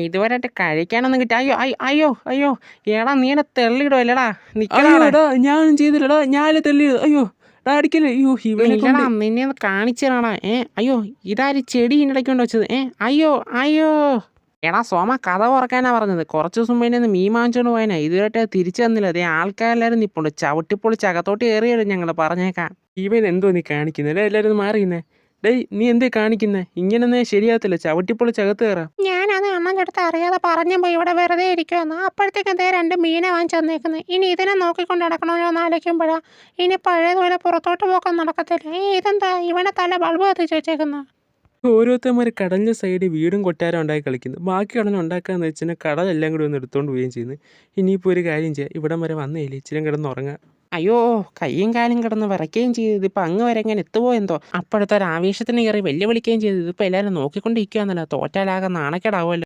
ഇതുവരെയായിട്ട് കഴിക്കാനൊന്നും കിട്ടി. അയ്യോ അയ്യോ അയ്യോ എടാ നീ എന്നെ തെള്ളിയിടും അല്ലടാ നിക്കടാ. അയ്യോടാ ഞാനും ചെയ്തില്ലടാ, ഞാനല്ലേ തല്ലിയത്. അയ്യോ ഡാ അടിക്കല്ലേ, അയ്യോ ഇവനെ ഇല്ലടാ കൊണ്ട്. നിന്നെ ഒന്ന് കാണിച്ചു തരാടാ. അയ്യോ ഇതാര് ചെടി ഇടയ്ക്ക് കൊണ്ട് വെച്ചത്. അയ്യോ അയ്യോ എടാ സോമ കഥ ഉറക്കാനാ പറഞ്ഞത്. കുറച്ച് ദിവസം മുന്നേ ഒന്ന് മീൻ വാങ്ങിച്ചോണ്ട് പോയനാ, ഇതുവരെയായിട്ട് തിരിച്ചു തന്നില്ല. അതേ ആൾക്കാരെല്ലാവരും നിപ്പുണ്ട്, ചവിട്ടിപ്പൊളിച്ച് അകത്തോട്ട് കയറിയത് ഞങ്ങൾ പറഞ്ഞേക്കാം. ഇവൻ എന്തോ നീ കാണിക്കുന്നത്? എല്ലാവരും ഒന്ന് മാറിയുന്നേ. ഡേയ് നീ എന്തേ കാണിക്കുന്നേ? ഇങ്ങനൊന്നും ശരിയാകത്തില്ല, ചവിട്ടിപ്പൊളിച്ച് അകത്ത് കയറാം. ഞാനത് അമ്മൻ്റെ അടുത്ത് അറിയാതെ പറഞ്ഞു പോയി ഇവിടെ വെറുതെ ഇരിക്കുമെന്ന്. അപ്പോഴത്തേക്കും അതേ 2 മീനെ വാങ്ങിച്ചു തന്നേക്കുന്നത്. ഇനി ഇതിനെ നോക്കിക്കൊണ്ട് നടക്കണമെന്ന് ഒന്ന് ആലോചിക്കുമ്പോഴാ ഇനി പഴയതുപോലെ പുറത്തോട്ട് പോക്കാൻ നടക്കത്തില്ല. ഇതെന്താ ഇവനെ തല ബൾബ് കത്തിച്ച് വെച്ചേക്കുന്നത്. ഓരോരുത്തന്മാർ കടലിൻ്റെ സൈഡിൽ വീടും കൊട്ടാരം ഉണ്ടാക്കി കളിക്കുന്നു. ബാക്കി കടന്ന് ഉണ്ടാക്കാന്ന് വെച്ചാൽ കടലെല്ലാം കൂടി ഒന്ന് എടുത്തുകൊണ്ട് പോവുകയും ചെയ്യുന്നു. ഇനിയിപ്പോൾ ഒരു കാര്യം ചെയ്യാം, ഇവിടം വരെ വന്നേലേ ഇച്ചിരി കിടന്ന് ഉറങ്ങാം. അയ്യോ കയ്യും കാലും കിടന്ന് വിറയ്ക്കുകയും ചെയ്തു. ഇതിപ്പോൾ അങ്ങ് വരെ എങ്ങനെ എത്തുപോ എന്തോ. അപ്പോഴത്തെ ഒരു ആവേശത്തിന് കയറി വെല്ലുവിളിക്കുകയും ചെയ്തു. ഇതിപ്പോൾ എല്ലാവരും നോക്കിക്കൊണ്ടിരിക്കുകയെന്നല്ല, തോറ്റാലാകെ നാണക്കേടാവുമല്ലോ.